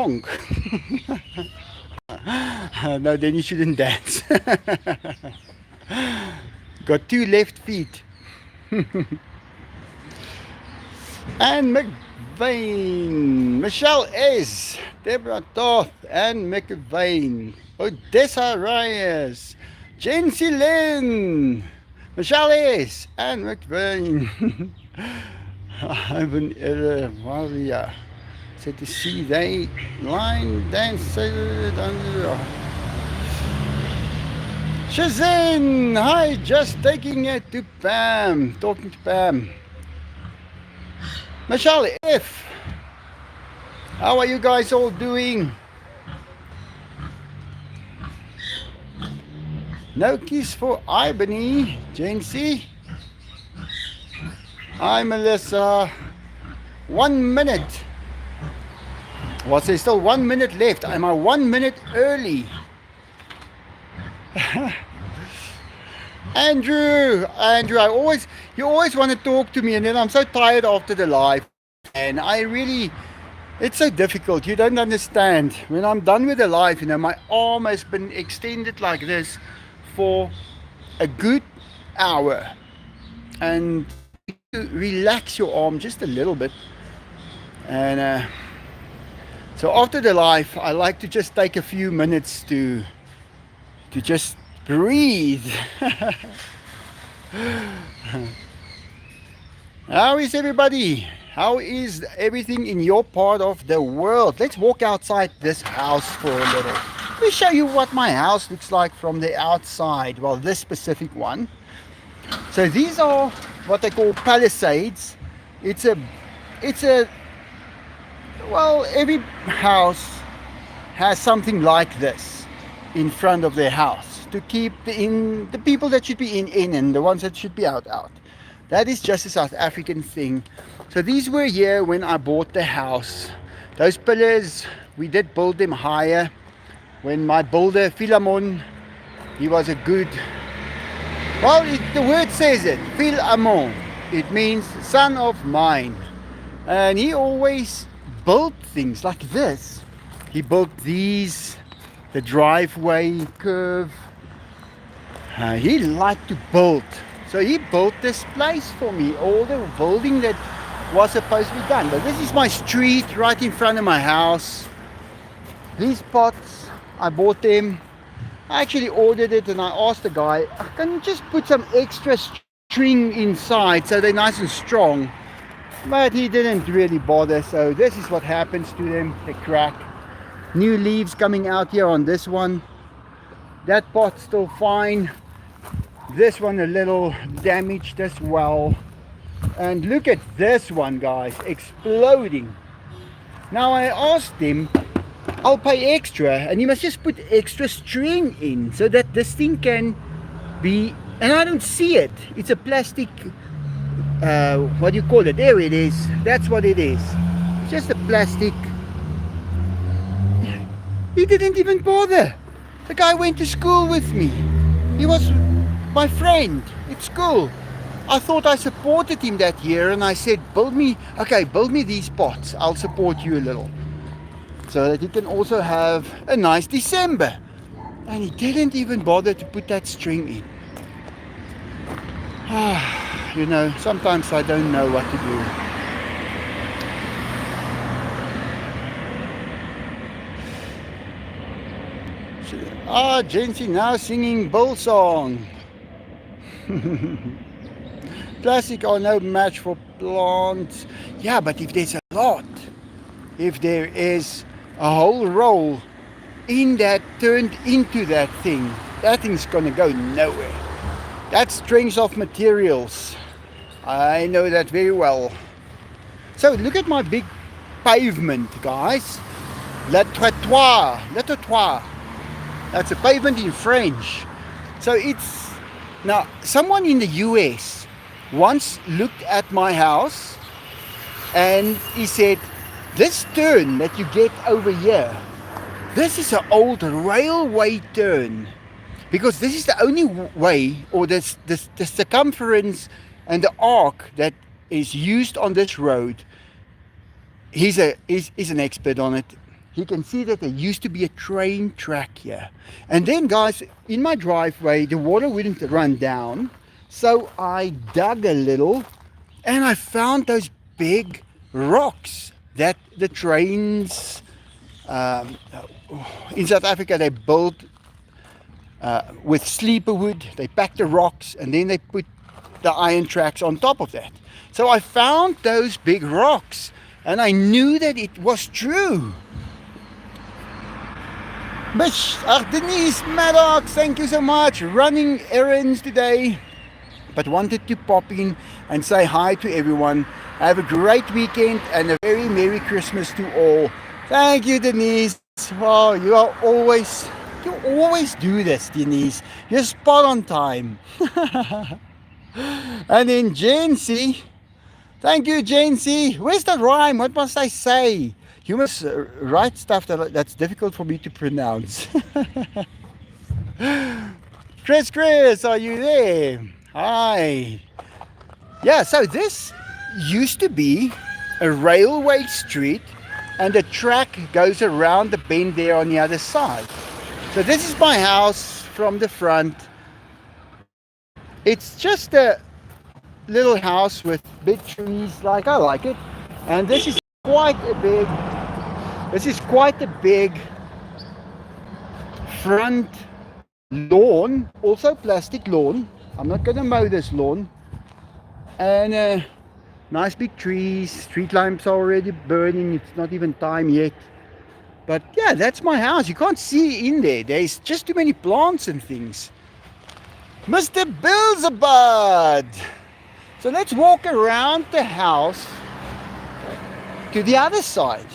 wrong. No, then you shouldn't dance. Got two left feet. And McVeigh, Michelle S, Deborah Toth, and McVeigh, Odessa Reyes, Jency Lynn, Michelle S, and McVeigh. Ivan Maria said to see they line dance. Shazin, hi, just taking it to Pam, talking to Pam. Michelle F, how are you guys all doing? No kiss for Ibany, Jency. Hi Melissa. 1 minute. Was there still 1 minute left? Am I 1 minute early? Andrew, you always want to talk to me, and then I'm so tired after the live, and it's so difficult. You don't understand. When I'm done with the live, my arm has been extended like this for a good hour, and to relax your arm just a little bit. And so after the live, I like to just take a few minutes to just breathe. How is everybody? How is everything in your part of the world? Let's walk outside this house for a little. Let me show you what my house looks like from the outside. Well, this specific one. So these are what they call palisades. Well, every house has something like this in front of their house to keep the people that should be in, and the ones that should be out. That is just a South African thing. So these were here when I bought the house. Those pillars, we did build them higher. When my builder, Philemon, he was a good, well, the word says it, Philemon. It means son of mine. And he always built things like this. He built these, the driveway curve. He liked to build. So he built this place for me, all the building that was supposed to be done. But this is my street right in front of my house. These pots, I bought them. I actually ordered it, and I asked the guy, can you just put some extra string inside so they're nice and strong? But he didn't really bother. So this is what happens to them. They crack. New leaves coming out here on this one. That pot's still fine. This one a little damaged as well. And look at this one, guys, exploding. Now I asked him, I'll pay extra, and you must just put extra string in so that this thing can be, and I don't see it. It's a plastic, what do you call it? There it is. That's what it is. It's just a plastic. He didn't even bother. The guy went to school with me. He was my friend at school. I thought I supported him that year, and I said, build me these pots. I'll support you a little, so that you can also have a nice December. And he didn't even bother to put that string in. Sometimes I don't know what to do. Jency now singing Bull song. Plastic are no match for plants. Yeah, but if there's a lot, if there is a whole roll in that turned into that thing's gonna go nowhere. That's strings of materials. I know that very well. So look at my big pavement, guys. Le trottoir. That's a pavement in French. So it's, now someone in the US once looked at my house and he said, this turn that you get over here, this is an old railway turn, because this is the only way, or the circumference and the arc that is used on this road. He's an expert on it. you can see that there used to be a train track here. And then, guys, in my driveway, the water wouldn't run down. So I dug a little and I found those big rocks that the trains in South Africa, they build with sleeper wood. They pack the rocks and then they put the iron tracks on top of that. So I found those big rocks and I knew that it was true. Miss Denise Maddox, thank you so much. Running errands today, but wanted to pop in and say hi to everyone. Have a great weekend and a very Merry Christmas to all. Thank you, Denise. Oh, you always do this, Denise. You're spot on time. And then Jancy, thank you, Jancy. Where's the rhyme? What must I say? You must write stuff that's difficult for me to pronounce. Chris, are you there? Hi. Yeah, so this used to be a railway street and the track goes around the bend there on the other side. So this is my house from the front. It's just a little house with big trees, like I like it. And this is quite a big front lawn, also plastic lawn. I'm not gonna mow this lawn. And nice big trees, street lamps are already burning, it's not even time yet. But yeah, that's my house. You can't see in there, there's just too many plants and things. Mr. Beelzebub! So let's walk around the house to the other side.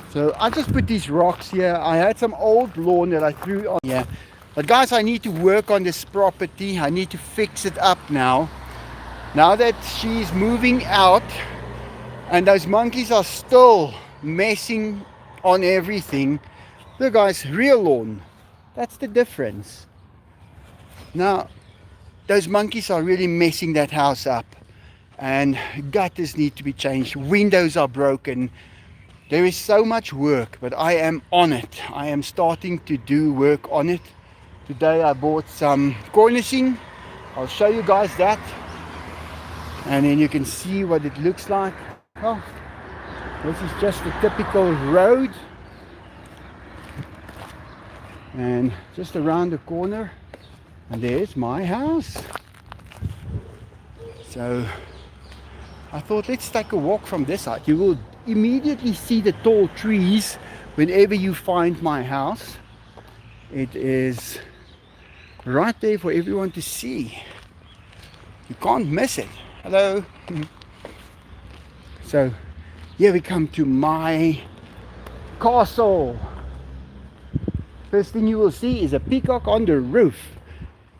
So I just put these rocks here. I had some old lawn that I threw on here. But guys, I need to work on this property. I need to fix it up now. Now that she's moving out and those monkeys are still messing on everything. Look guys, real lawn. That's the difference. Now, those monkeys are really messing that house up. And gutters need to be changed. Windows are broken. There is so much work, but I am on it. I am starting to do work on it. Today I bought some cornicing. I'll show you guys that. And then you can see what it looks like. Oh, this is just a typical road. And just around the corner, and there's my house. So I thought, let's take a walk from this side. You will immediately see the tall trees whenever you find my house. It is right there for everyone to see. You can't miss it. Hello. So here we come to my castle. First thing you will see is a peacock on the roof,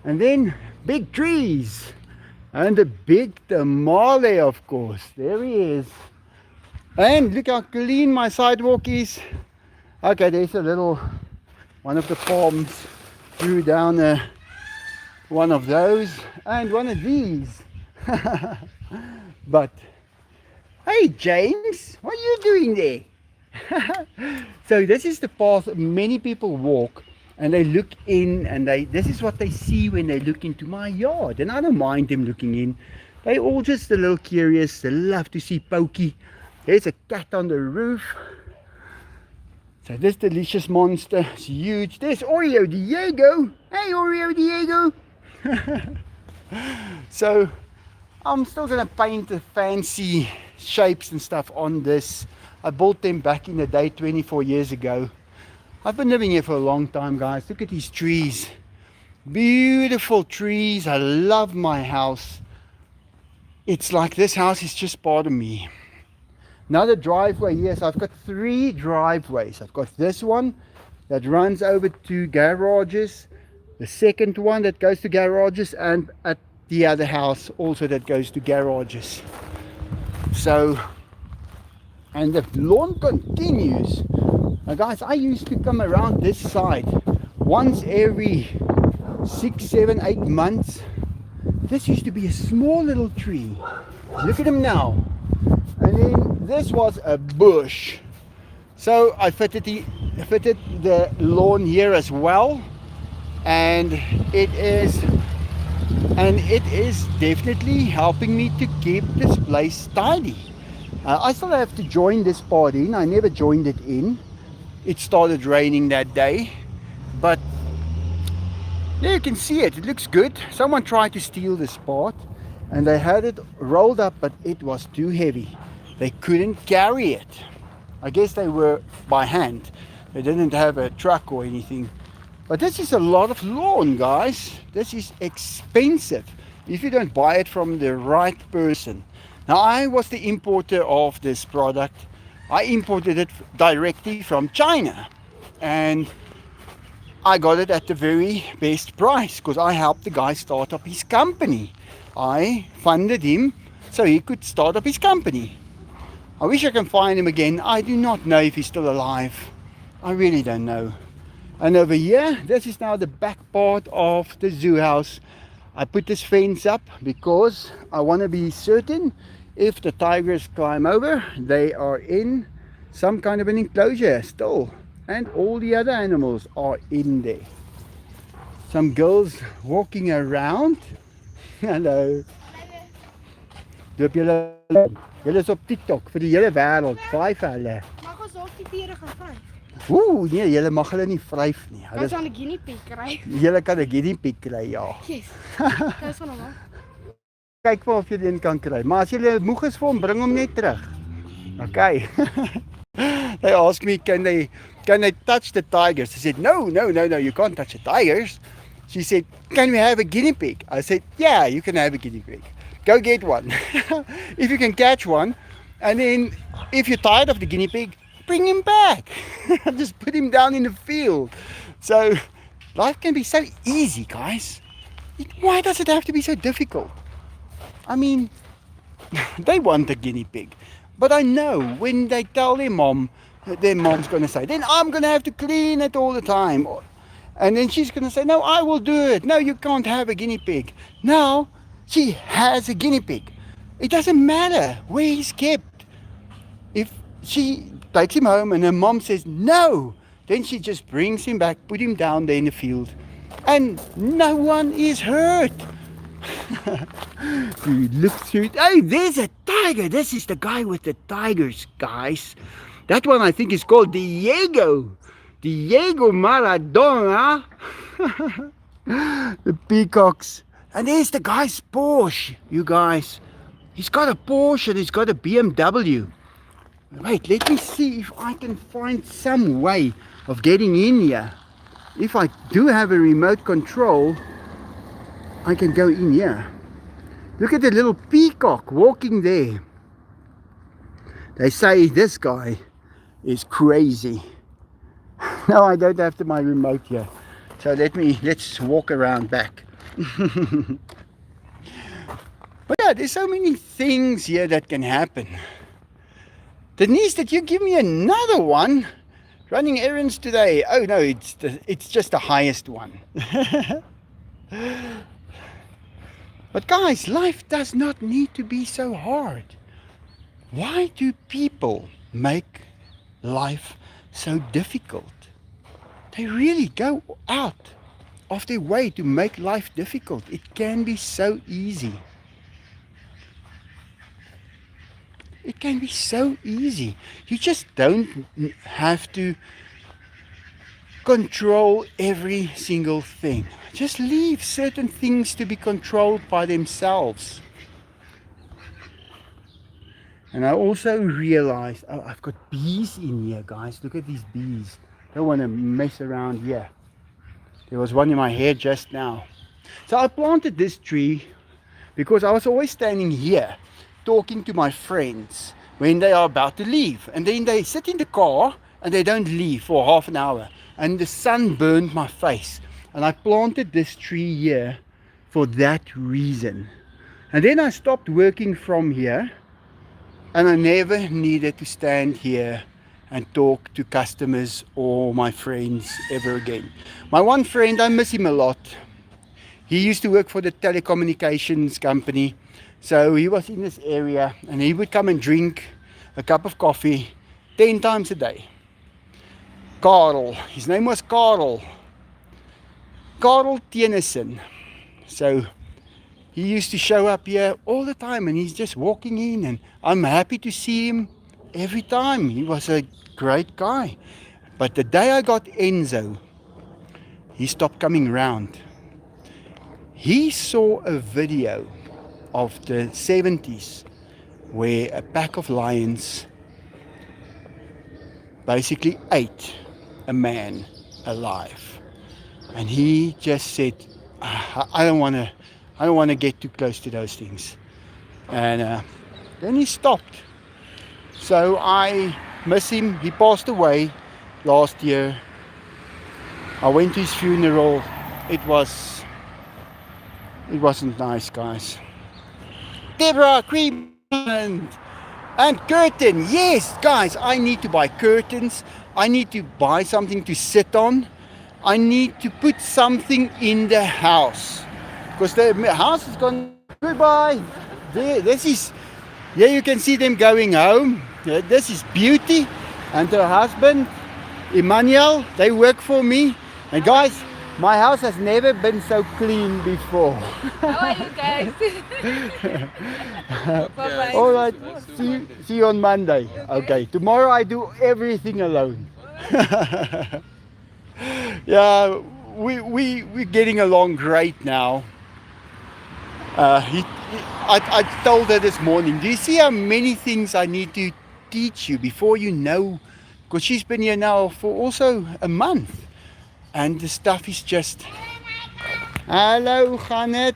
and then big trees and a big tamale, of course. There he is. And look how clean my sidewalk is. Okay, there's a little one of the palms threw down one of those and one of these. But hey James, what are you doing there? So this is the path many people walk, and they look in, and this is what they see when they look into my yard. And I don't mind them looking in. They all just a little curious. They love to see Pokey. There's a cat on the roof. So this delicious monster is huge. There's Oreo Diego. Hey Oreo Diego. So I'm still gonna paint the fancy shapes and stuff on this. I bought them back in the day 24 years ago. I've been living here for a long time, guys. Look at these trees. Beautiful trees. I love my house. It's like this house is just part of me. Another driveway here. So I've got 3 driveways. I've got this one that runs over to garages. The second one that goes to garages, and at the other house also that goes to garages. So, and the lawn continues. Now guys, I used to come around this side once every 6, 7, 8 months. This used to be a small little tree. Look at him now. then this was a bush. So I fitted the lawn here as well, and it is definitely helping me to keep this place tidy. I still have to join this part in. I never joined it in. It started raining that day, but there you can see it. It looks good. Someone tried to steal this part, and they had it rolled up, but it was too heavy. They couldn't carry it. I guess they were by hand. They didn't have a truck or anything. But this is a lot of lawn, guys. This is expensive if you don't buy it from the right person. Now, I was the importer of this product. I imported it directly from China, and I got it at the very best price because I helped the guy start up his company. I funded him so he could start up his company. I wish I can find him again. I do not know if he's still alive. I really don't know. And over here, this is now the back part of the zoo house. I put this fence up because I want to be certain if the tigers climb over, they are in some kind of an enclosure still. And all the other animals are in there. Some girls walking around. Hallo. Loop julle is op TikTok vir die hele wêreld. Vaai vir hulle. Mag ons ook die diere gaan vryf? Ooh, nee, julle mag hulle nie vryf nie. Hulle kan 'n guinea pig kry. Julle kan 'n guinea pig kry, ja. Yes. Gaan ons van hom af. Kyk maar of jy een kan kry. Maar as jy moeg is vir hom, bring hom net terug. Okay. They asked me, can they touch the tigers? I said, no, you can't touch the tigers. She said, can we have a guinea pig? I said, yeah, you can have a guinea pig. Go get one. If you can catch one, and then if you're tired of the guinea pig, bring him back. Just put him down in the field. So life can be so easy, guys. Why does it have to be so difficult? I mean, they want a guinea pig. But I know when they tell their mom's going to say, then I'm going to have to clean it all the time. And then she's going to say, no, I will do it. No, you can't have a guinea pig. Now, she has a guinea pig. It doesn't matter where he's kept. If she takes him home and her mom says, no, then she just brings him back, put him down there in the field. And no one is hurt. You look through it. Oh, there's a tiger. This is the guy with the tigers, guys. That one I think is called Diego Maradona. The peacocks. And there's the guy's Porsche, you guys. He's got a Porsche and he's got a BMW. Wait, let me see if I can find some way of getting in here. If I do have a remote control, I can go in here. Look at the little peacock walking there. They say this guy is crazy. No, I don't have my remote here. So let's walk around back. But yeah, there's so many things here that can happen. Denise, did you give me another one? Running errands today. Oh no, it's just the highest one. But guys, life does not need to be so hard. Why do people make life so difficult? They really go out of their way to make life difficult. It can be so easy. It can be so easy. You just don't have to control every single thing. Just leave certain things to be controlled by themselves. And I also realized, oh, I've got bees in here, guys. Look at these bees. Don't want to mess around here. There was one in my hair just now. So I planted this tree because I was always standing here talking to my friends when they are about to leave. And then they sit in the car and they don't leave for half an hour. And the sun burned my face. And I planted this tree here for that reason. And then I stopped working from here. And I never needed to stand here and talk to customers or my friends ever again. My one friend, I miss him a lot. He used to work for the telecommunications company. So he was in this area and he would come and drink a cup of coffee 10 times a day. Karel, his name was Karel. Karel Tennyson. So he used to show up here all the time and he's just walking in and I'm happy to see him every time. He was a great guy. But the day I got Enzo, he stopped coming round. He saw a video of the 70s where a pack of lions basically ate a man alive. And he just said, I don't want to get too close to those things. And then he stopped. So I miss him. He passed away last year. I went to his funeral. It wasn't nice, guys. Deborah Cream and curtain. Yes, guys, I need to buy curtains. I need to buy something to sit on. I need to put something in the house because the house is gone. Goodbye. Here you can see them going home. This is Beauty and her husband Emmanuel. They work for me. And guys, my house has never been so clean before. How are you guys? Bye-bye. All right, see you on Monday. Okay, tomorrow I do everything alone. Yeah, we're getting along great now. I told her this morning, do you see how many things I need to teach you before you know? Because she's been here now for also a month. And the stuff is just... Hello, Janet.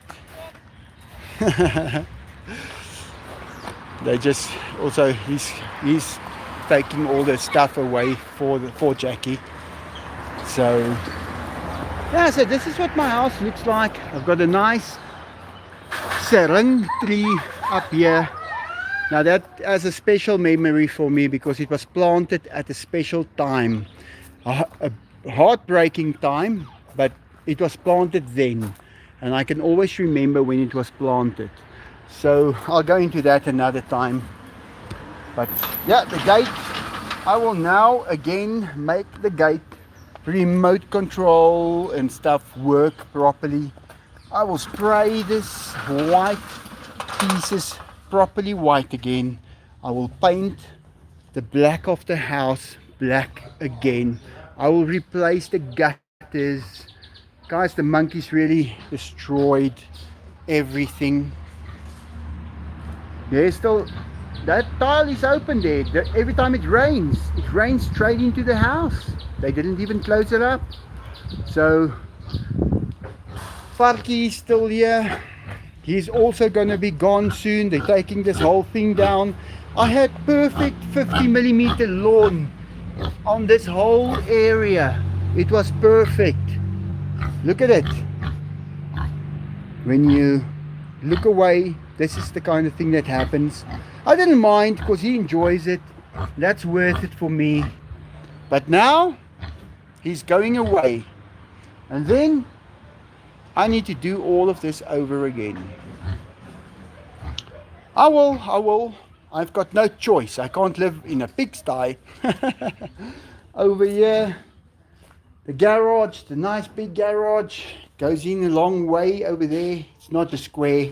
They just also he's taking all the stuff away for Jackie. So yeah, so this is what my house looks like. I've got a nice serang tree up here. Now that has a special memory for me because it was planted at a special time, a heartbreaking time, but it was planted then, and I can always remember when it was planted. So I'll go into that another time. But yeah, the gate, I will now again make the gate remote control and stuff work properly. I will spray this white pieces properly white again. I will paint the black of the house black again. I will replace the gutters. Guys, the monkeys really destroyed everything. There's still, that tile is open there. Every time it rains straight into the house. They didn't even close it up. So Farky is still here. He's also going to be gone soon. They're taking this whole thing down. I had perfect 50mm lawn on this whole area. It was perfect. Look at it. When you look away, this is the kind of thing that happens. I didn't mind because he enjoys it. That's worth it for me. But now he's going away, and then I need to do all of this over again. I will. I've got no choice. I can't live in a pigsty. Over here, the garage, the nice big garage, goes in a long way over there. It's not a square.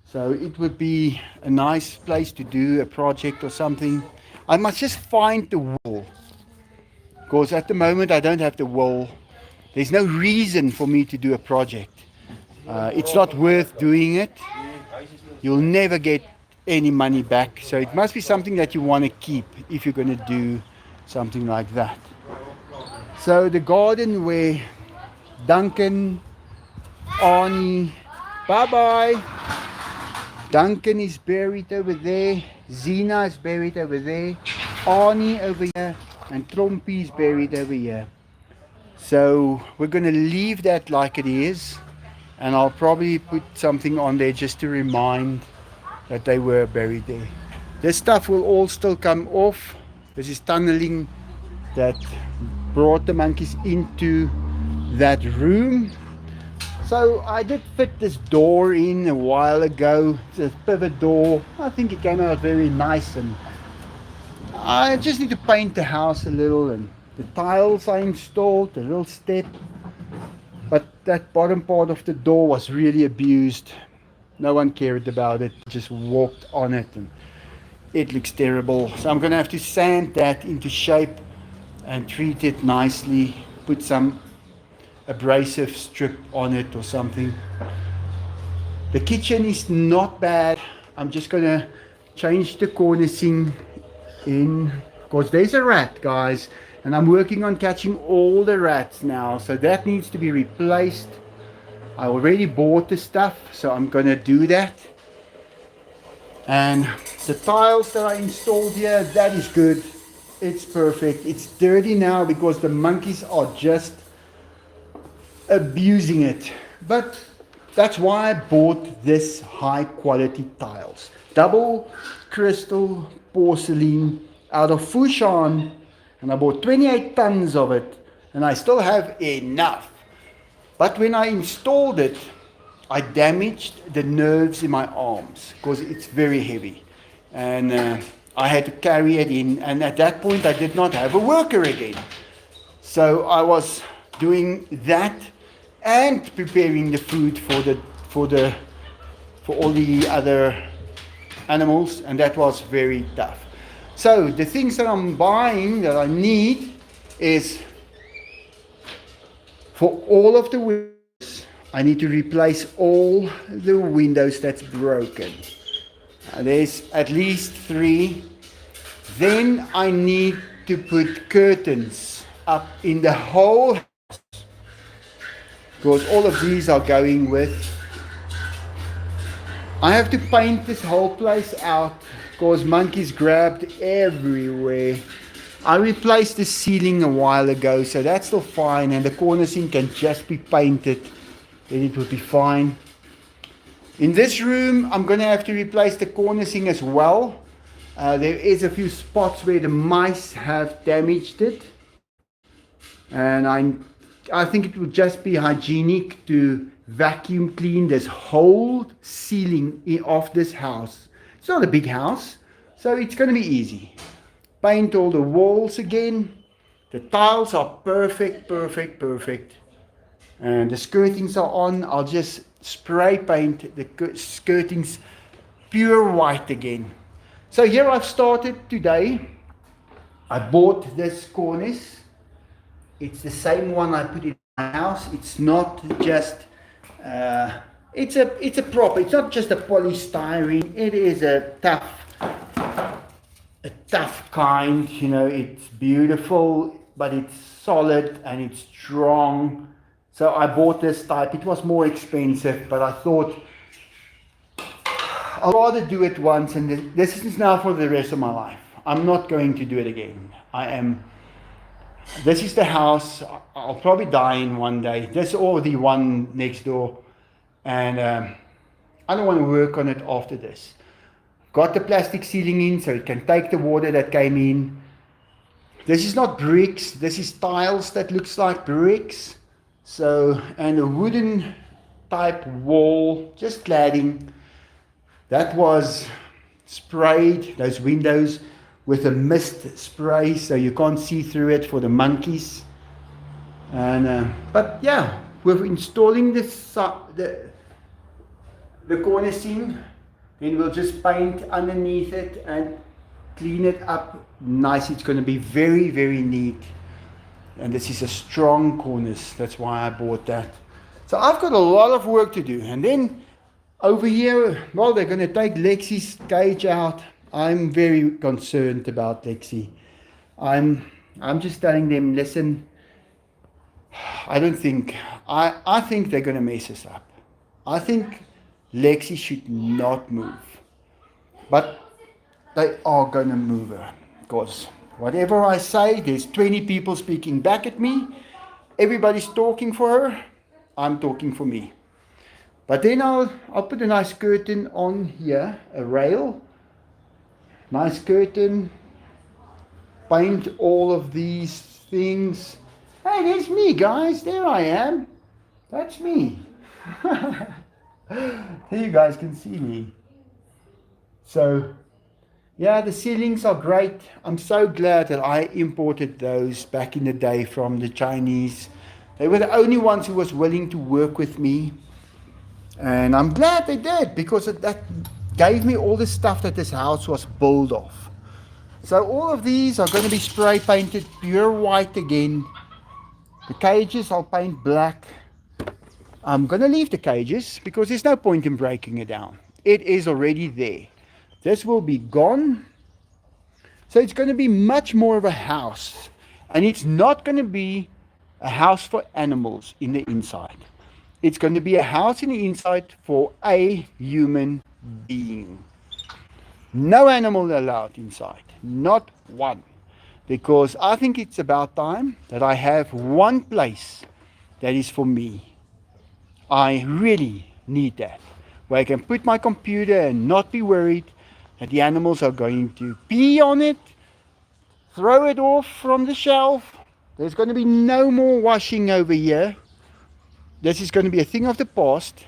So it would be a nice place to do a project or something. I must just find the wall. Because at the moment I don't have the wall. There's no reason for me to do a project. It's not worth doing it. You'll never get any money back. So it must be something that you want to keep if you're going to do something like that. So the garden where Duncan, Arnie, bye-bye. Duncan is buried over there. Zena is buried over there. Arnie over here. And Trompie is buried over here. So we're going to leave that like it is. And I'll probably put something on there just to remind that they were buried there. This stuff will all still come off. This is tunneling that brought the monkeys into that room. So I did fit this door in a while ago. It's a pivot door. I think it came out very nice and I just need to paint the house a little, and the tiles I installed, a little step. But that bottom part of the door was really abused. No one cared about it, just walked on it, and it looks terrible. So I'm going to have to sand that into shape and treat it nicely, put some abrasive strip on it or something. The kitchen is not bad. I'm just going to change the cornicing in, because there's a rat, guys, and I'm working on catching all the rats now, so that needs to be replaced. I already bought the stuff, so I'm going to do that. And the tiles that I installed here, that is good. It's perfect. It's dirty now because the monkeys are just abusing it. But that's why I bought this high quality tiles. Double crystal porcelain out of Fushan. And I bought 28 tons of it. And I still have enough. But when I installed it, I damaged the nerves in my arms because it's very heavy. And I had to carry it in. And at that point, I did not have a worker again. So I was doing that and preparing the food for all the other animals, and that was very tough. So the things that I'm buying that I need is for all of the windows. I need to replace all the windows that's broken. There's at least 3. Then I need to put curtains up in the whole house, because all of these are going with. I have to paint this whole place out because monkeys grabbed everywhere. I replaced the ceiling a while ago, so that's still fine, and the cornicing can just be painted, then it will be fine. In this room, I'm going to have to replace the cornicing as well. There is a few spots where the mice have damaged it, and I think it would just be hygienic to vacuum clean this whole ceiling of this house. It's not a big house, so it's going to be easy. Paint all the walls again. The tiles are perfect. And the skirtings are on. I'll just spray paint the skirtings pure white again. So here I've started today. I bought this cornice. It's the same one I put in my house. It's not just it's a proper. It's not just a polystyrene. It is a tough kind. You know, it's beautiful, but it's solid and it's strong. So I bought this type. It was more expensive, but I thought I'll rather do it once, and this is now for the rest of my life. I'm not going to do it again. This is the house. I'll probably die in one day. There's already one next door, and I don't want to work on it after this. Got the plastic ceiling in so it can take the water that came in. This is not bricks. This is tiles that looks like bricks. So, and a wooden type wall, just cladding. That was sprayed, those windows, with a mist spray, so you can't see through it for the monkeys. And but yeah, we're installing the cornicing. Then we'll just paint underneath it and clean it up nice. It's going to be very, very neat. And this is a strong cornice. That's why I bought that. So I've got a lot of work to do. And then over here, well, they're going to take Lexi's cage out. I'm very concerned about Lexi. I'm just telling them, listen, I think they're going to mess us up. I think Lexi should not move. But they are going to move her. Because whatever I say, there's 20 people speaking back at me. Everybody's talking for her. I'm talking for me. But then I'll put a nice curtain on here, a rail. Nice curtain. Paint all of these things. Hey, there's me, guys. There I am. That's me. Here you guys can see me. So, Yeah, the ceilings are great. I'm so glad that I imported those back in the day from the Chinese. They were the only ones who was willing to work with me. And I'm glad they did because that gave me all the stuff that this house was built of. So all of these are going to be spray painted pure white again. The cages I'll paint black. I'm going to leave the cages because there's no point in breaking it down. It is already there. This will be gone. So it's going to be much more of a house. And it's not going to be a house for animals in the inside. It's going to be a house in the inside for a human being. No animal allowed inside. Not one. Because I think it's about time that I have one place that is for me. I really need that. Where I can put my computer and not be worried that the animals are going to pee on it, throw it off from the shelf. There's going to be no more washing over here. This is going to be a thing of the past.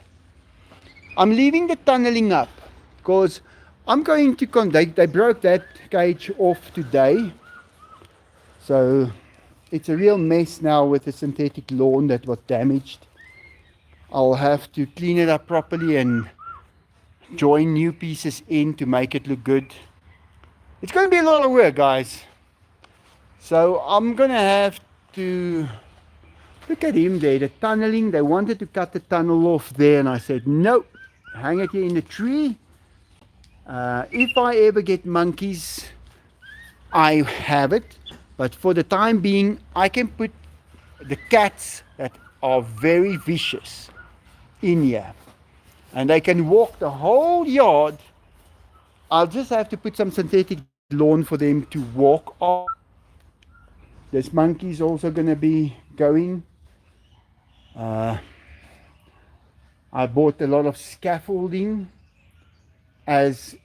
I'm leaving the tunneling up because I'm going to they broke that cage off today. So it's a real mess now with the synthetic lawn that was damaged. I'll have to clean it up properly and join new pieces in to make it look good. It's going to be a lot of work, guys. So I'm going to have to look at him there, the tunneling. They wanted to cut the tunnel off there, and I said, no, hang it here in the tree. If I ever get monkeys, I have it. But for the time being, I can put the cats that are very vicious in here. And they can walk the whole yard. I'll just have to put some synthetic lawn for them to walk on. This monkey's also going to be going. I bought a lot of scaffolding as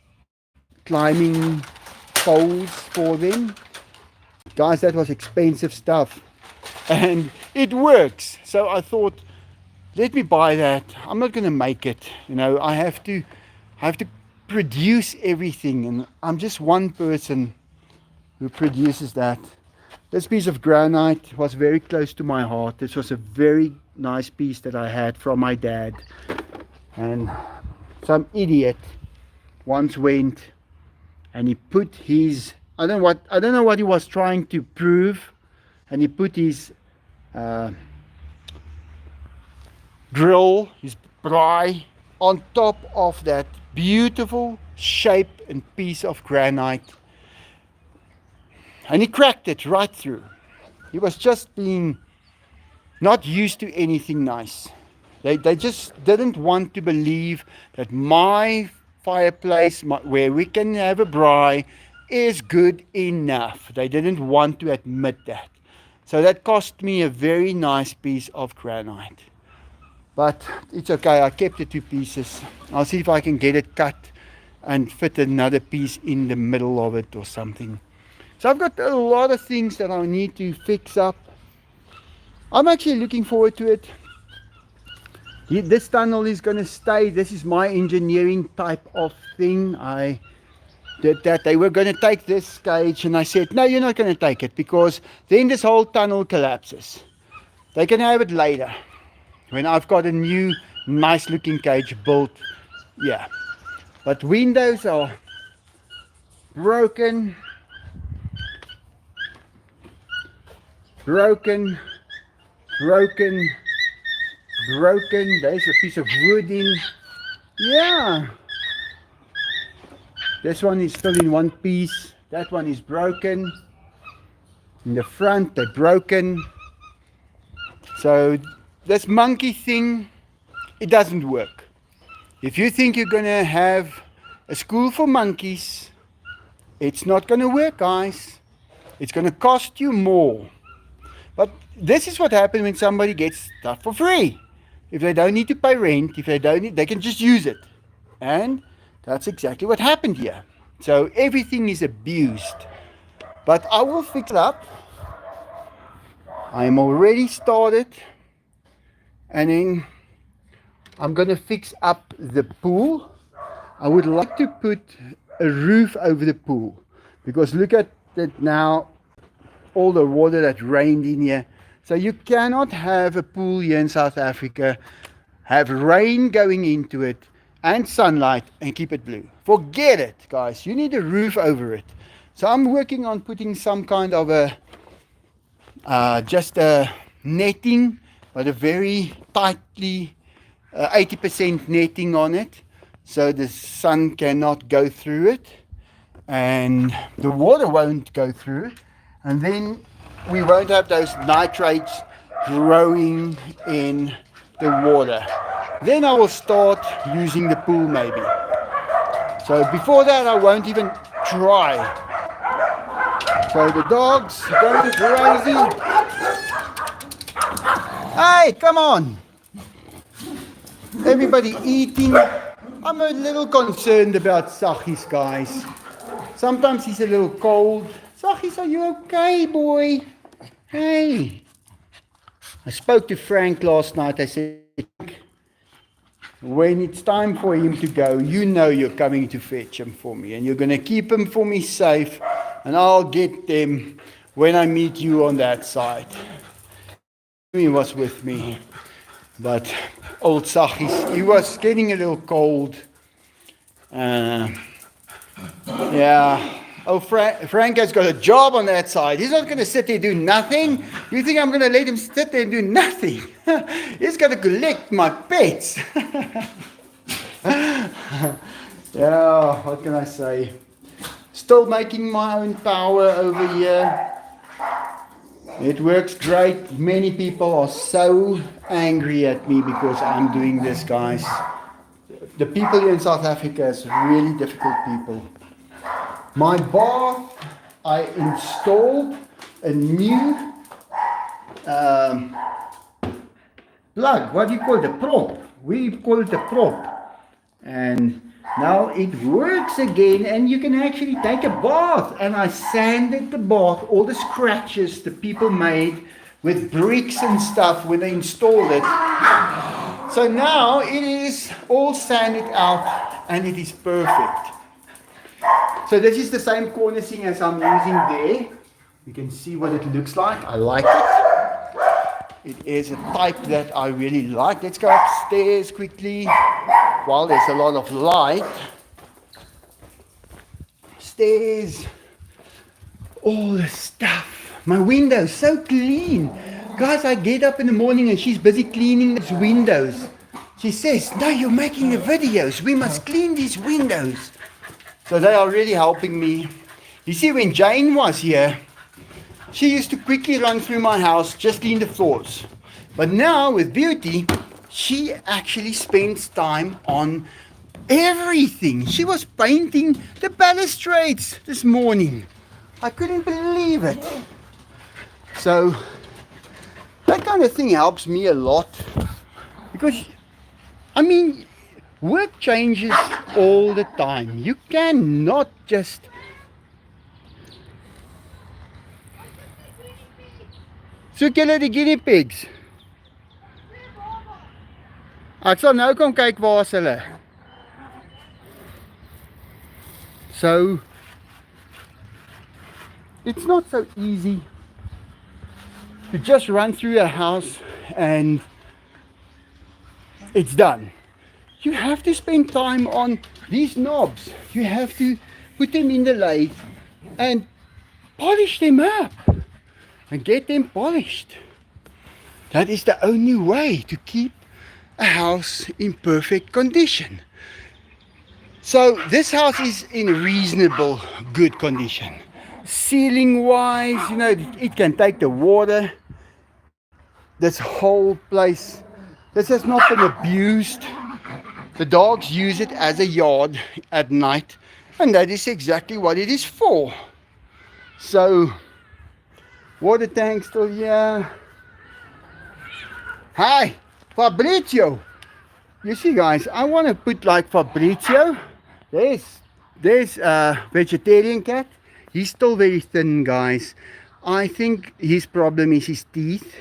climbing poles for them. Guys, that was expensive stuff. And it works. So I thought, let me buy that. I'm not going to make it. You know, I have to produce everything. And I'm just one person who produces that. This piece of granite was very close to my heart. This was a very nice piece that I had from my dad. And some idiot once went and he put his, I don't know what he was trying to prove, and he put his grill, his braai, on top of that beautiful shape and piece of granite. And he cracked it right through. He was just being not used to anything nice. They just didn't want to believe that my fireplace, where we can have a braai, is good enough. They didn't want to admit that. So that cost me a very nice piece of granite. But it's okay, I kept the two pieces. I'll see if I can get it cut and fit another piece in the middle of it or something. So I've got a lot of things that I need to fix up. I'm actually looking forward to it. This tunnel is going to stay. This is my engineering type of thing. I did that. They were going to take this cage and I said, no, you're not going to take it because then this whole tunnel collapses. They can have it later when I've got a new nice looking cage built. Yeah. But windows are broken. Broken. There's a piece of wood in. Yeah. This one is still in one piece. That one is broken. In the front, they're broken. So this monkey thing, it doesn't work. If you think you're going to have a school for monkeys, it's not going to work, guys. It's going to cost you more. But this is what happens when somebody gets stuff for free. If they don't need to pay rent, if they don't need, they can just use it. And that's exactly what happened here. So everything is abused. But I will fix it up. I'm already started. And then I'm going to fix up the pool. I would like to put a roof over the pool, because look at it now, all the water that rained in here. So you cannot have a pool here in South Africa, have rain going into it and sunlight and keep it blue. Forget it, guys. You need a roof over it. So I'm working on putting some kind of a just a netting, but a very tightly 80% netting on it, so the sun cannot go through it and the water won't go through it, and then we won't have those nitrates growing in the water. Then I will start using the pool maybe. So before that I won't even try. So the dogs going crazy. Hey, come on. Everybody eating. I'm a little concerned about Sachis, guys. Sometimes he's a little cold. Sachis, are you okay, boy? Hey. I spoke to Frank last night. I said, when it's time for him to go, you know you're coming to fetch him for me, and you're going to keep him for me safe, and I'll get them when I meet you on that side. He was with me, but old Sachis, he was getting a little cold. Yeah. Oh, Frank has got a job on that side. He's not going to sit there and do nothing. You think I'm going to let him sit there and do nothing? He's got to collect my pets. Yeah, what can I say? Still making my own power over here. It works great. Many people are so angry at me because I'm doing this, guys. The people here in South Africa is really difficult people. My bath, I installed a new plug. What do you call it? A prop. We call it a prop. And now it works again, and you can actually take a bath. And I sanded the bath, all the scratches the people made with bricks and stuff when they installed it. So now it is all sanded out and it is perfect. So this is the same cornicing as I'm using there. You can see what it looks like. I like it. It is a type that I really like. Let's go upstairs quickly while there's a lot of light. Stairs. All the stuff. My windows so clean. Guys, I get up in the morning and she's busy cleaning these windows. She says, no, you're making the videos. We must clean these windows. So they are really helping me. You see, when Jane was here, she used to quickly run through my house, just clean the floors. But now with Beauty, she actually spends time on everything. She was painting the balustrades this morning. I couldn't believe it. So that kind of thing helps me a lot. Because, I mean, work changes all the time. You cannot just soek julle die guinea pigs. Ek sal nou kom kyk waar is hulle. So it's not so easy to just run through a house and it's done. You have to spend time on these knobs. You have to put them in the lathe and polish them up and get them polished. That is the only way to keep a house in perfect condition. So this house is in reasonable good condition. Ceiling wise, you know, it can take the water. This whole place, this has not been abused. The dogs use it as a yard at night, and that is exactly what it is for. So, water tank still here. Hi, Fabrizio. You see, guys, I want to put like Fabrizio. There's a vegetarian cat. He's still very thin, guys. I think his problem is his teeth.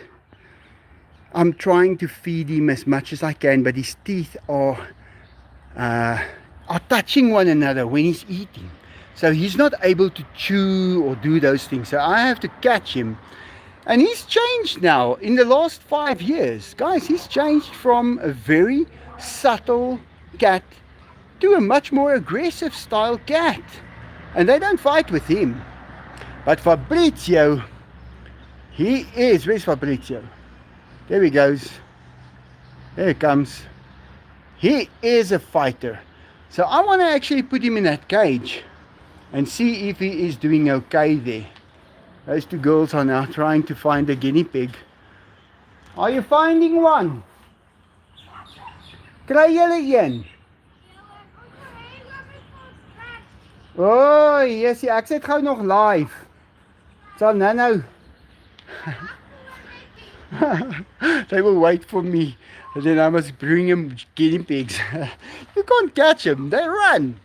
I'm trying to feed him as much as I can, but his teeth are are touching one another when he's eating. So he's not able to chew or do those things. So I have to catch him. And he's changed now in the last 5 years. Guys, he's changed from a very subtle cat to a much more aggressive style cat. And they don't fight with him. But Fabrizio, he is. Where's Fabrizio? There he goes. There he comes. He is a fighter. So I want to actually put him in that cage and see if he is doing okay there. Those two girls are now trying to find a guinea pig. Are you finding one? Kry julle een? Oh, yes, ek sit gou nog live. Sal nou. They will wait for me. And then I must bring him guinea pigs. You can't catch them, they run.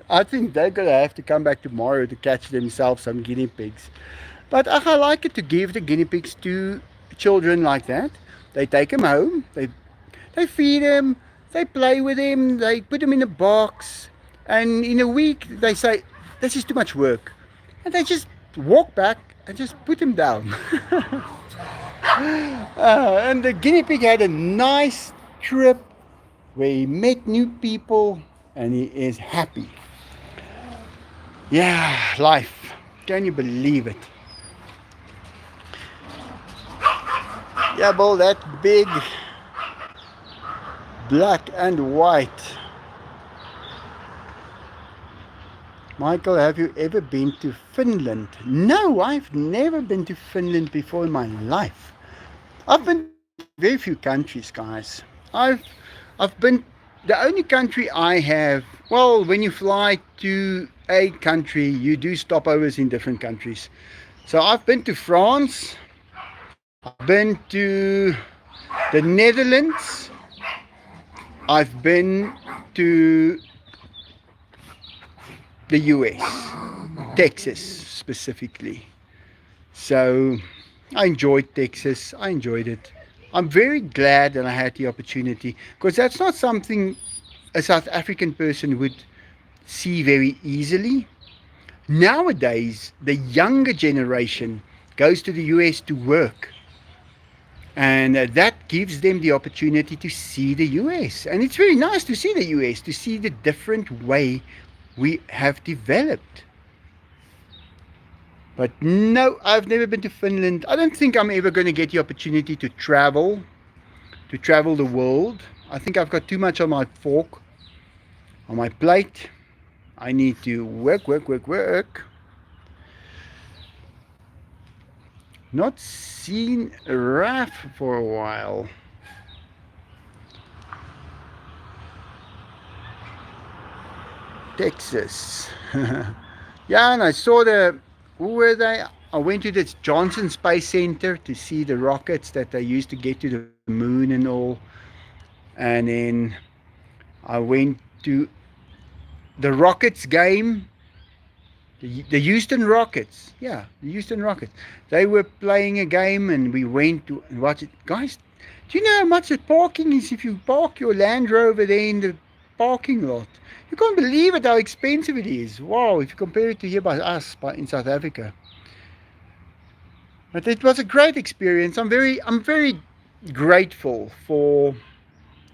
I think they're going to have to come back tomorrow to catch themselves some guinea pigs. But I like it to give the guinea pigs to children like that. They take them home, they feed them, they play with them, they put them in a box. And in a week they say, this is too much work. And they just walk back and just put them down. And the guinea pig had a nice trip where he met new people and he is happy. Yeah, life. Can you believe it? Yeah, Bill, that big black and white. Michael, have you ever been to Finland? No, I've never been to Finland before in my life. I've been to very few countries, guys. I've been, the only country I have, well, when you fly to a country, you do stopovers in different countries. So I've been to France, I've been to the Netherlands, I've been to the US, Texas specifically. So I enjoyed Texas, I enjoyed it. I'm very glad that I had the opportunity, because that's not something a South African person would see very easily. Nowadays, the younger generation goes to the US to work, and that gives them the opportunity to see the US. And it's very nice to see the US, to see the different way we have developed. But no, I've never been to Finland. I don't think I'm ever going to get the opportunity to travel the world. I think I've got too much on my fork, on my plate. I need to work. Not seen Raf for a while. Texas. Yeah, and I saw who were they? I went to the Johnson Space Center to see the rockets that they used to get to the moon and all. And then I went to the Rockets game. The Houston Rockets. Yeah, the Houston Rockets. They were playing a game and we went to watch it. Guys, do you know how much the parking is if you park your Land Rover there in the parking lot? You can't believe it how expensive it is. Wow, if you compare it to here by us in South Africa. But it was a great experience. I'm very grateful for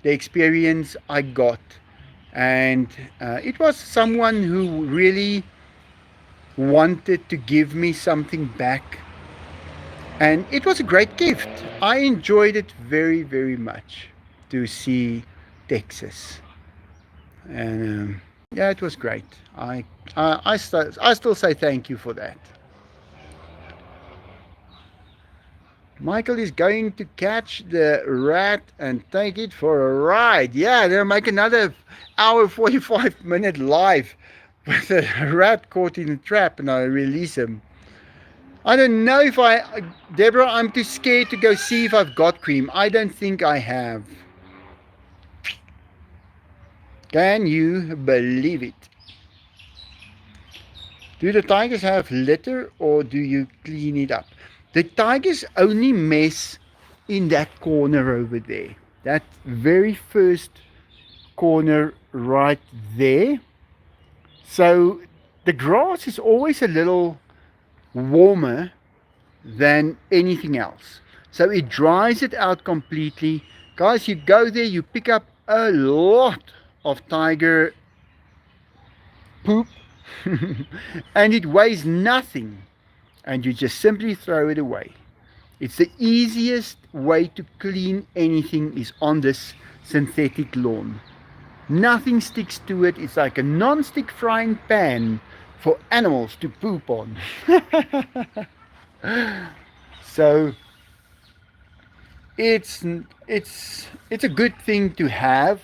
the experience I got. And it was someone who really wanted to give me something back. And it was a great gift. I enjoyed it very, very much to see Texas. And yeah, it was great. I still say thank you for that. Michael is going to catch the rat and take it for a ride. Yeah, they'll make another hour 45-minute live with a rat caught in a trap, and I'll release him. I don't know if Deborah, I'm too scared to go see if I've got cream. I don't think I have. Can you believe it? Do the tigers have litter or do you clean it up? The tigers only mess in that corner over there. That very first corner right there. So the grass is always a little warmer than anything else. So it dries it out completely. Guys, you go there, you pick up a lot of tiger poop and it weighs nothing and you just simply throw it away. It's the easiest way to clean anything is on this synthetic lawn. Nothing sticks to it. It's like a non-stick frying pan for animals to poop on. So it's a good thing to have.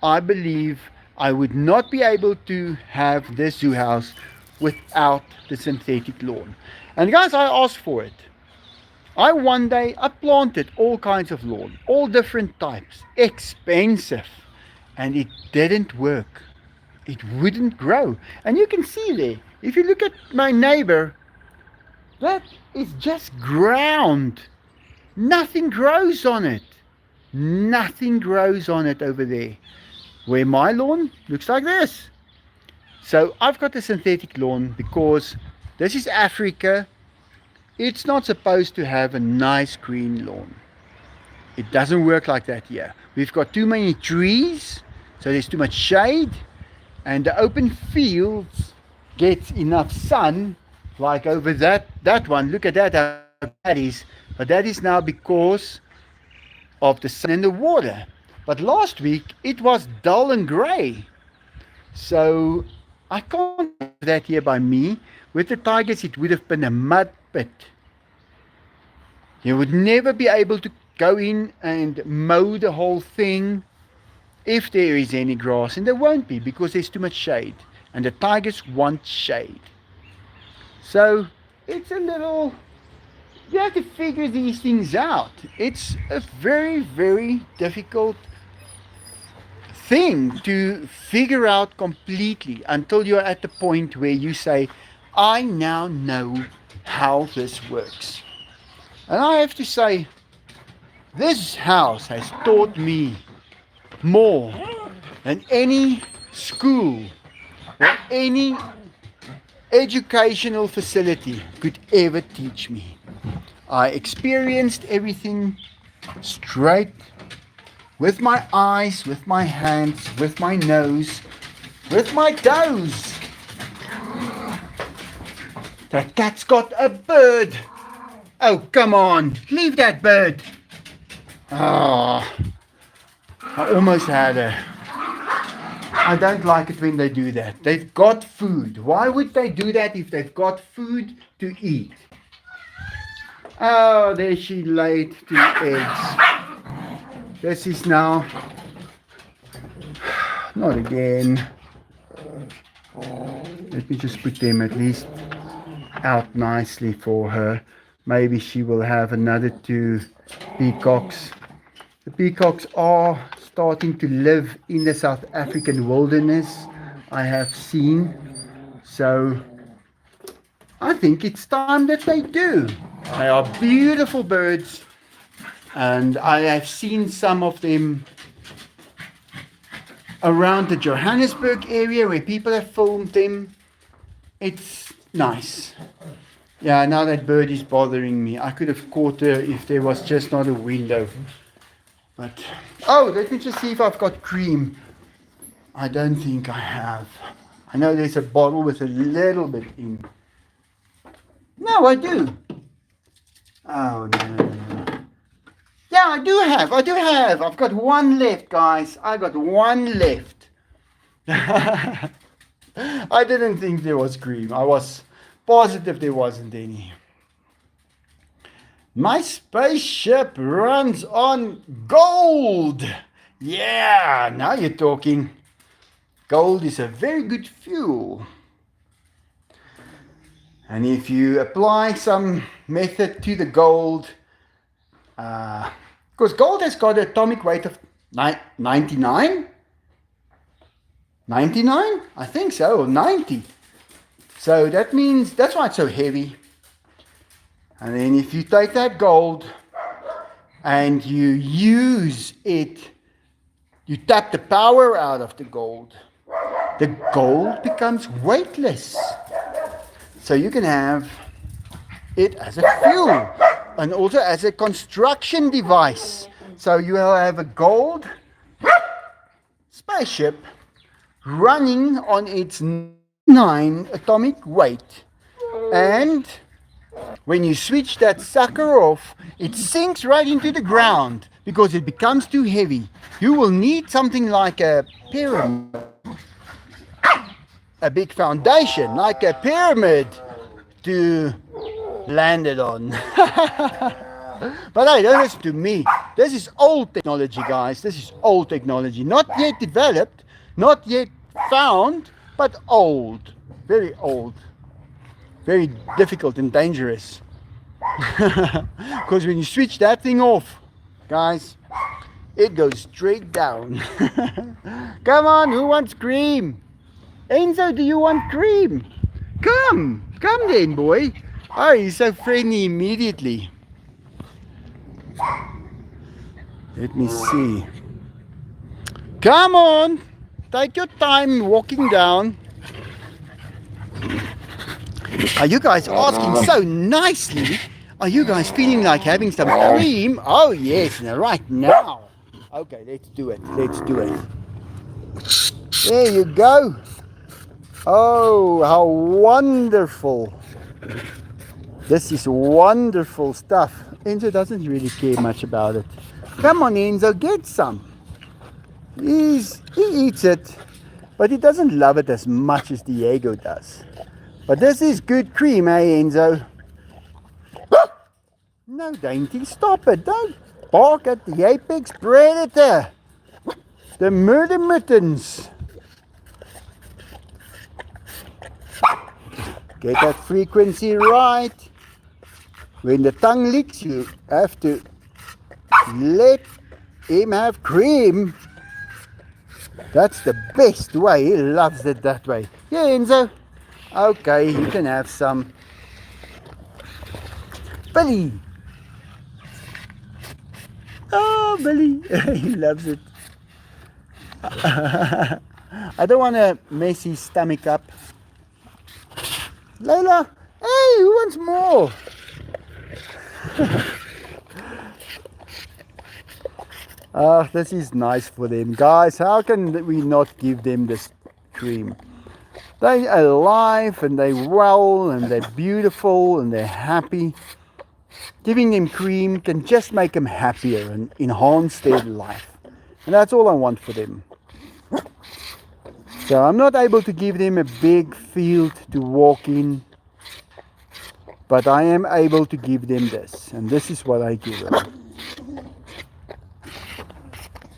I believe I would not be able to have this zoo house without the synthetic lawn. And guys, I asked for it. One day I planted all kinds of lawn, all different types, expensive, and it didn't work. It wouldn't grow. And you can see there, if you look at my neighbor, that is just ground. Nothing grows on it. Nothing grows on it over there. Where my lawn looks like this. So I've got a synthetic lawn because this is Africa. It's not supposed to have a nice green lawn. It doesn't work like that here. We've got too many trees, so there's too much shade, and the open fields gets enough sun, like over that one. Look at that, how that is. But that is now because of the sun and the water. But last week it was dull and grey. So I can't have that here by me. With the tigers it would have been a mud pit. You would never be able to go in and mow the whole thing if there is any grass, and there won't be because there's too much shade, and the tigers want shade. So it's a little, you have to figure these things out. It's a very, very difficult thing to figure out completely until you're at the point where you say, I now know how this works. And I have to say, this house has taught me more than any school or any educational facility could ever teach me. I experienced everything straight with my eyes, with my hands, with my nose, with my toes. The cat's got a bird. Oh, come on, leave that bird. Ah, I almost had her. I don't like it when they do that. They've got food. Why would they do that if they've got food to eat? Oh, there she laid 2 eggs. This is now... Not again. Let me just put them at least out nicely for her. Maybe she will have another 2 peacocks. The peacocks are starting to live in the South African wilderness, I have seen. So I think it's time that they do. They are beautiful birds, and I have seen some of them around the Johannesburg area where people have filmed them. It's nice. Yeah, now that bird is bothering me. I could have caught her if there was just not a window. But, oh, let me just see if I've got cream. I don't think I have. I know there's a bottle with a little bit in. No, I do. Oh, no. Yeah, I do have. I've got 1 left, guys. I got 1 left. I didn't think there was cream. I was positive there wasn't any. My spaceship runs on gold. Yeah, now you're talking. Gold is a very good fuel. And if you apply some method to the gold, because gold has got an atomic weight of 99? 99? I think so, or 90. So that means, that's why it's so heavy. And then if you take that gold and you use it You tap the power out of the gold. The gold becomes weightless. So you can have it as a fuel and also as a construction device. So you will have a gold spaceship running on its 9 atomic weight. And when you switch that sucker off, it sinks right into the ground because it becomes too heavy. You will need something like a pyramid, a big foundation, like a pyramid, to land it on. But hey, don't listen to me. This is old technology, guys. This is old technology. Not yet developed, not yet found, but old. Very old. Very difficult and dangerous. Because when you switch that thing off, guys, it goes straight down. Come on, who wants cream? Enzo, do you want cream? Come then, boy. Oh, he's so friendly immediately. Let me see. Come on, take your time walking down. Are you guys asking so nicely? Are you guys feeling like having some cream? Oh yes, right now. Okay, let's do it. Let's do it. There you go. Oh, how wonderful. This is wonderful stuff. Enzo doesn't really care much about it. Come on, Enzo, get some. He eats it, but he doesn't love it as much as Diego does. But this is good cream, eh, Enzo? No, Dainty, stop it. Don't bark at the apex predator. The murder mittens. Get that frequency right. When the tongue licks, you have to let him have cream. That's the best way. He loves it that way. Yeah, Enzo. Okay, you can have some. Billy. Oh, Billy. He loves it. I don't want to mess his stomach up. Layla. Hey, who wants more? Oh, this is nice for them. Guys, how can we not give them this cream? They're alive and they're well and they're beautiful and they're happy. Giving them cream can just make them happier and enhance their life. And that's all I want for them. So I'm not able to give them a big field to walk in, but I am able to give them this. And this is what I give them.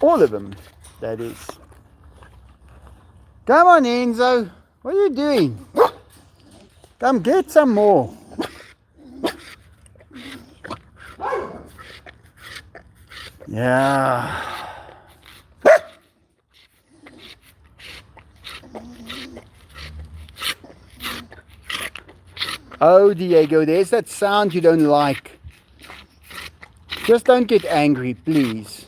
All of them, that is. Come on, Enzo. What are you doing? Come get some more. Yeah. Oh, Diego, there's that sound you don't like. Just don't get angry, please.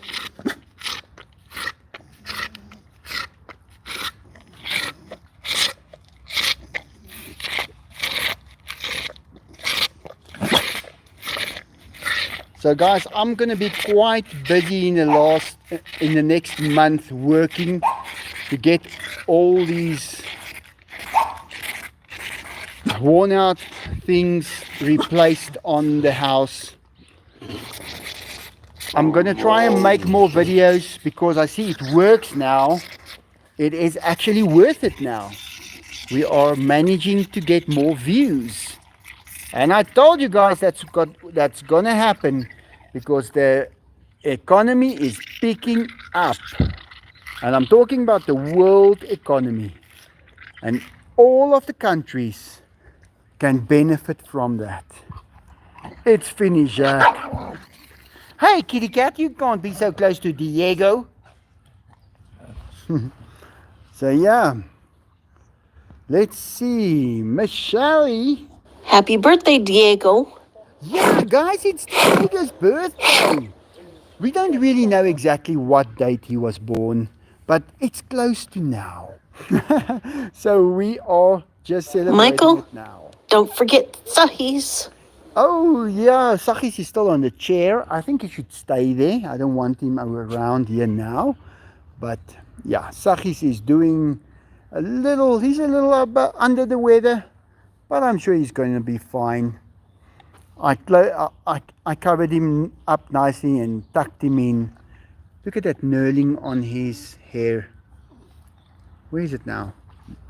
So guys, I'm going to be quite busy in the next month working to get all these worn out things replaced on the house. I'm going to try and make more videos because I see it works now. It is actually worth it now. We are managing to get more views. And I told you guys that's going to happen because the economy is picking up. And I'm talking about the world economy. And all of the countries can benefit from that. It's finished, Jack. Hey, kitty cat, you can't be so close to Diego. So, yeah. Let's see. Miss Shelly. Happy birthday, Diego. Yeah, guys, it's Diego's birthday. We don't really know exactly what date he was born, but it's close to now. So we are just celebrating Michael, it now. don't forget Sahis. Oh, yeah, Sakis is still on the chair. I think he should stay there. I don't want him around here now. But yeah, Sakis is doing he's a little under the weather, but I'm sure he's going to be fine. I covered him up nicely and tucked him in. Look at that knurling on his hair. Where is it now?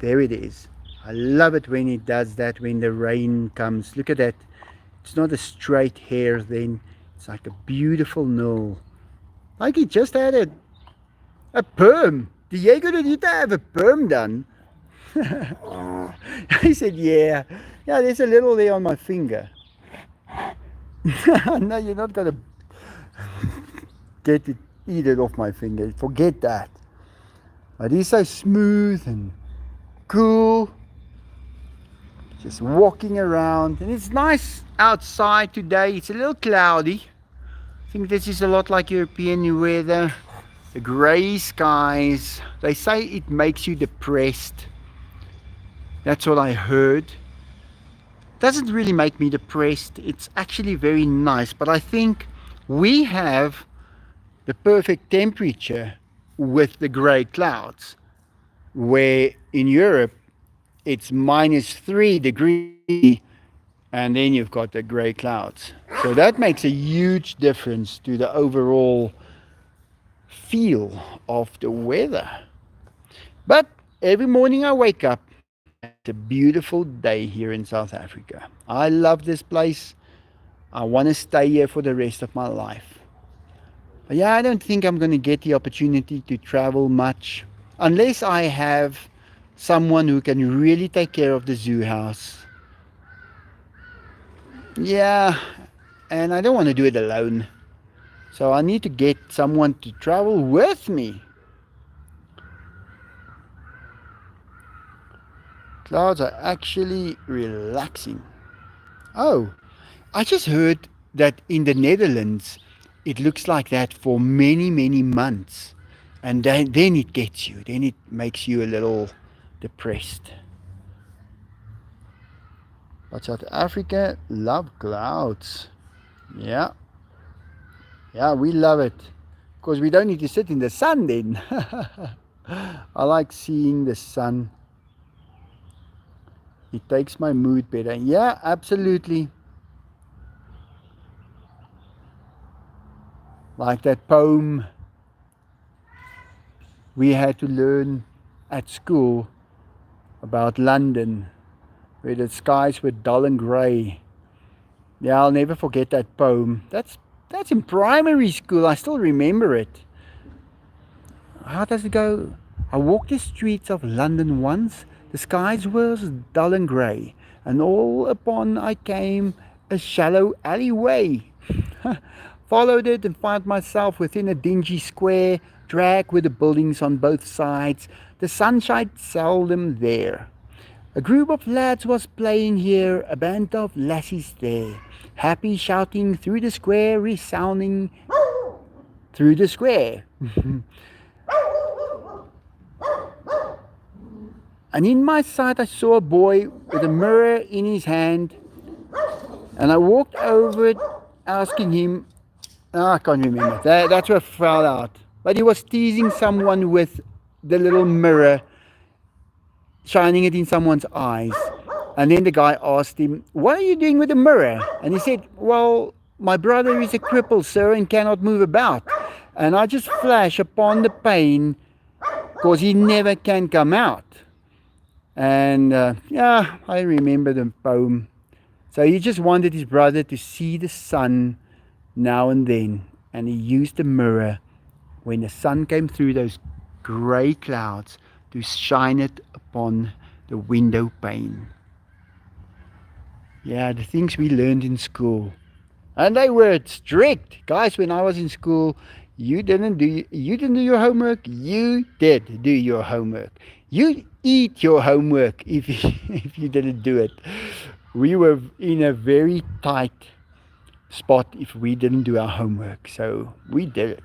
There it is. I love it when it does that when the rain comes. Look at that. It's not a straight hair then. It's like a beautiful knurl. Like he just had a perm. Diego, did you have a perm done? He said, yeah. Yeah, there's a little there on my finger. No, you're not going to eat it off my finger. Forget that. But he's so smooth and cool. Just walking around. And it's nice outside today. It's a little cloudy. I think this is a lot like European weather. The grey skies. They say it makes you depressed. That's what I heard. Doesn't really make me depressed. It's actually very nice. But I think we have the perfect temperature with the grey clouds. Where in Europe it's -3 degrees and then you've got the grey clouds. So that makes a huge difference to the overall feel of the weather. But every morning I wake up and it's a beautiful day here in South Africa. I love this place. I want to stay here for the rest of my life. But yeah, I don't think I'm going to get the opportunity to travel much unless I have someone who can really take care of the zoo house. Yeah, and I don't want to do it alone. So I need to get someone to travel with me. Clouds are actually relaxing. Oh, I just heard that in the Netherlands it looks like that for many, many months. And then it gets you. Then it makes you a little depressed. But South Africa love clouds. Yeah. Yeah, we love it. Because we don't need to sit in the sun then. I like seeing the sun. It takes my mood better. Yeah, absolutely. Like that poem we had to learn at school about London, where the skies were dull and grey. Yeah, I'll never forget that poem. That's in primary school. I still remember it. How does it go? I walked the streets of London once. The skies were dull and grey, and all upon I came a shallow alleyway. Followed it and found myself within a dingy square, drag with the buildings on both sides, the sunshine seldom there. A group of lads was playing here, a band of lassies there, happy shouting through the square, resounding through the square. And in my sight I saw a boy with a mirror in his hand, and I walked over it asking him, I can't remember, that's where I fell out. But he was teasing someone with the little mirror, shining it in someone's eyes. And then the guy asked him, what are you doing with the mirror? And he said, well, my brother is a cripple, sir, and cannot move about. And I just flash upon the pane, because he never can come out. And yeah, I remember the poem. So he just wanted his brother to see the sun now and then. And he used the mirror when the sun came through those grey clouds to shine it upon the window pane. Yeah, the things we learned in school. And they were strict. Guys, when I was in school, you didn't do your homework. You did do your homework. You eat your homework if you, if you didn't do it. We were in a very tight spot if we didn't do our homework. So we did it.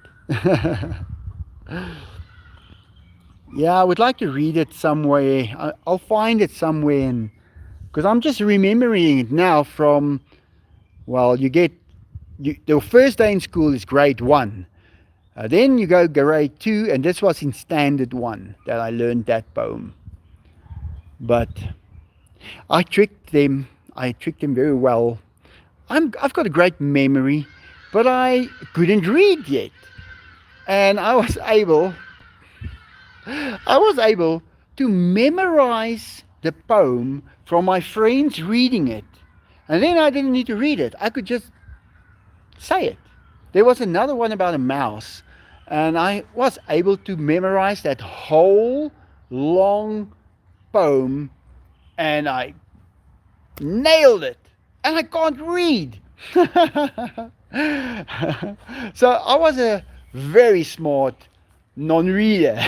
Yeah, I would like to read it somewhere. I'll find it somewhere, and because I'm just remembering it now from, well, the first day in school is grade one. Then you go grade two, and this was in standard one that I learned that poem. But I tricked them. I tricked them very well. I've got a great memory, but I couldn't read yet, and I was able to memorize the poem from my friends reading it. And then I didn't need to read it. I could just say it. There was another one about a mouse, and I was able to memorize that whole long poem, and I nailed it. And I can't read. So I was a very smart non-reader.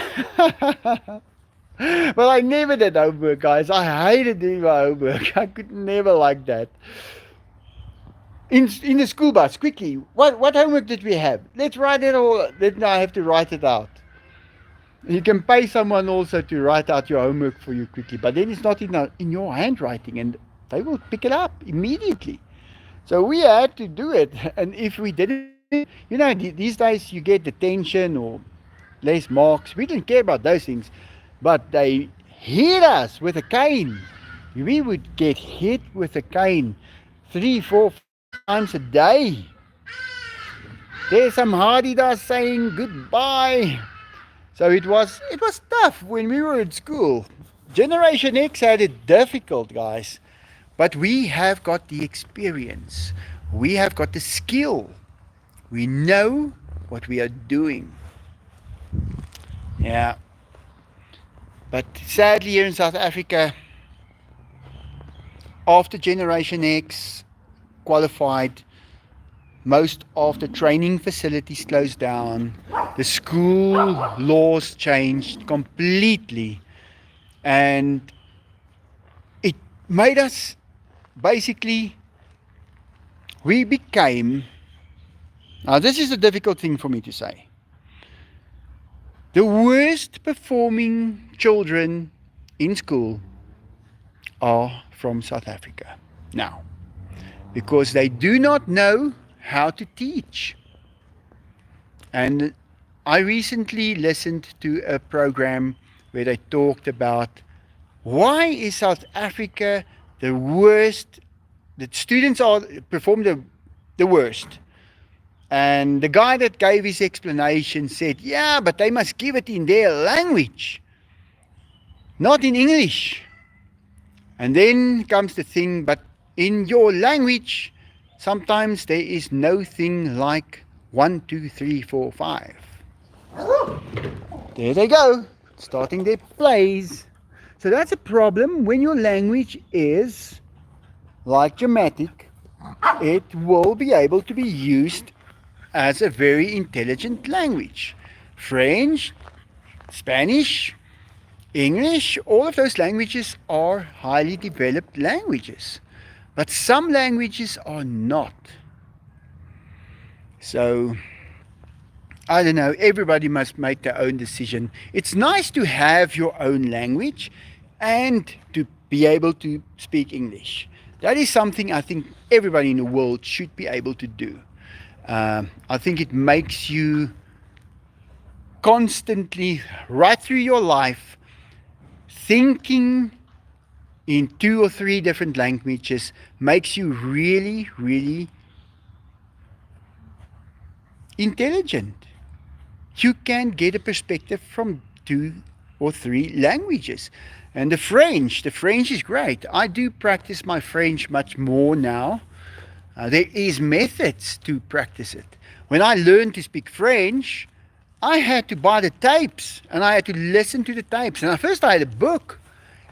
But I never did homework, guys. I hated doing my homework. I could never like that. In the school bus, quickly. What homework did we have? Let's write it all. Then I have to write it out. You can pay someone also to write out your homework for you quickly, but then it's not in your handwriting, and they will pick it up immediately. So we had to do it, and if we didn't, these days you get detention or less marks. We didn't care about those things, but they hit us with a cane. We would get hit with a cane 3, 4, 5 times a day. There's some Hadidas saying goodbye. So it was tough when we were in school. Generation X had it difficult, guys, but we have got the experience. We have got the skill. We know what we are doing. Yeah. But sadly, here in South Africa, after Generation X qualified, most of the training facilities closed down. The school laws changed completely. And it made us basically, we became, now this is a difficult thing for me to say, the worst performing children in school are from South Africa now, because they do not know how to teach. And I recently listened to a program where they talked about why is South Africa the worst, the students are perform the worst. And the guy that gave his explanation said, yeah, but they must give it in their language, not in English. And then comes the thing, but in your language, sometimes there is no thing like 1, 2, 3, 4, 5. There they go, starting their plays. So that's a problem when your language is like dramatic. It will be able to be used as a very intelligent language. French, Spanish, English, all of those languages are highly developed languages. But some languages are not. So, I don't know, everybody must make their own decision. It's nice to have your own language and to be able to speak English. That is something I think everybody in the world should be able to do. I think it makes you constantly, right through your life, thinking in 2 or 3 different languages makes you really, really intelligent. You can get a perspective from 2 or 3 languages. And the French is great. I do practice my French much more now. There is methods to practice it. When I learned to speak French, I had to buy the tapes and I had to listen to the tapes. And at first I had a book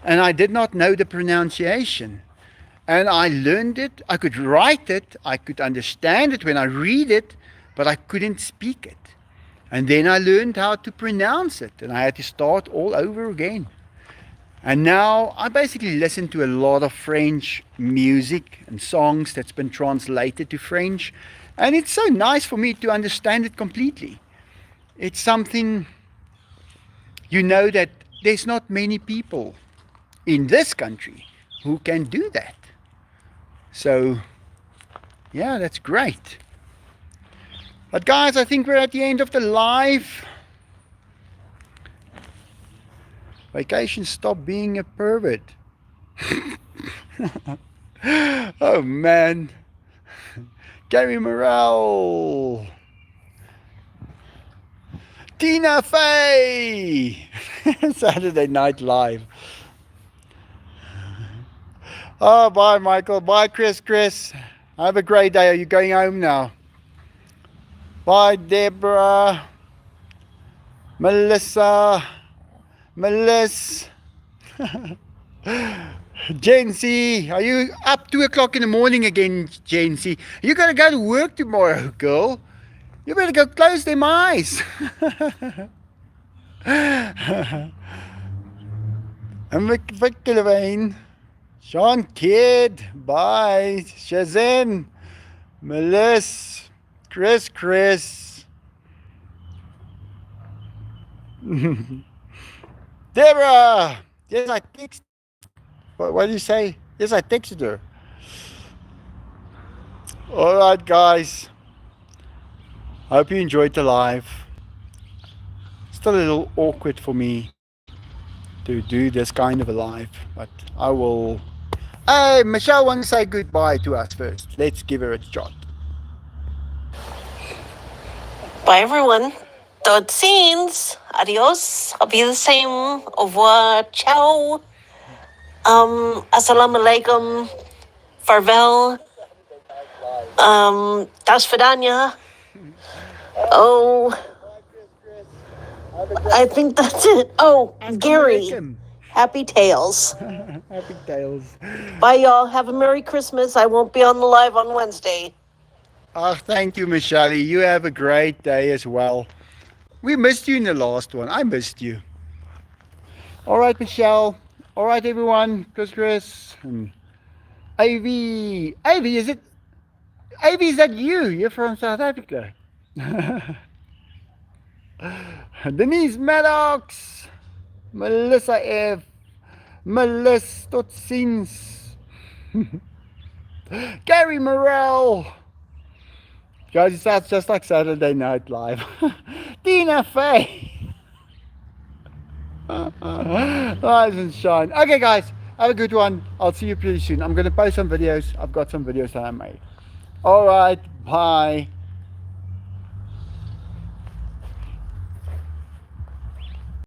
and I did not know the pronunciation. And I learned it, I could write it, I could understand it when I read it, but I couldn't speak it. And then I learned how to pronounce it and I had to start all over again. And now I basically listen to a lot of French music and songs that's been translated to French. And it's so nice for me to understand it completely. It's something, that there's not many people in this country who can do that. So, yeah, that's great. But guys, I think we're at the end of the live. Vacation, stop being a pervert. Oh man. Gary Morrell. Tina Fey. Saturday Night Live. Oh, bye Michael. Bye Chris. Have a great day. Are you going home now? Bye Deborah. Melissa. Melissa. Jency, are you up 2 o'clock in the morning again, Jency? You gotta go to work tomorrow, girl. You better go close them eyes. And Victor Levine, Sean Kidd, bye, Shazin, Melissa, Chris. Deborah, yes, I texted. What do you say? Yes, I texted her. All right, guys. I hope you enjoyed the live. Still a little awkward for me to do this kind of a live, but I will. Hey, Michelle wants to say goodbye to us first. Let's give her a shot. Bye, everyone. Tot ziens. Adios. I'll be the same. Au revoir. Ciao. Assalamu alaikum. Farewell. Das vidanya. Oh, I think that's it. Oh, Gary. Happy Tales. Happy Tales. Bye, y'all. Have a Merry Christmas. I won't be on the live on Wednesday. Oh, thank you, Michelle. You have a great day as well. We missed you in the last one. I missed you. All right, Michelle. All right, everyone. Chris. And Avy, is it? Avy, is that you? You're from South Africa. Denise Maddox. Melissa F. Melissa tot ziens. Gary Morrell. Guys, it sounds just like Saturday Night Live. Tina Fey. Rise and shine. Okay, guys, have a good one. I'll see you pretty soon. I'm going to post some videos. I've got some videos that I made. All right, bye.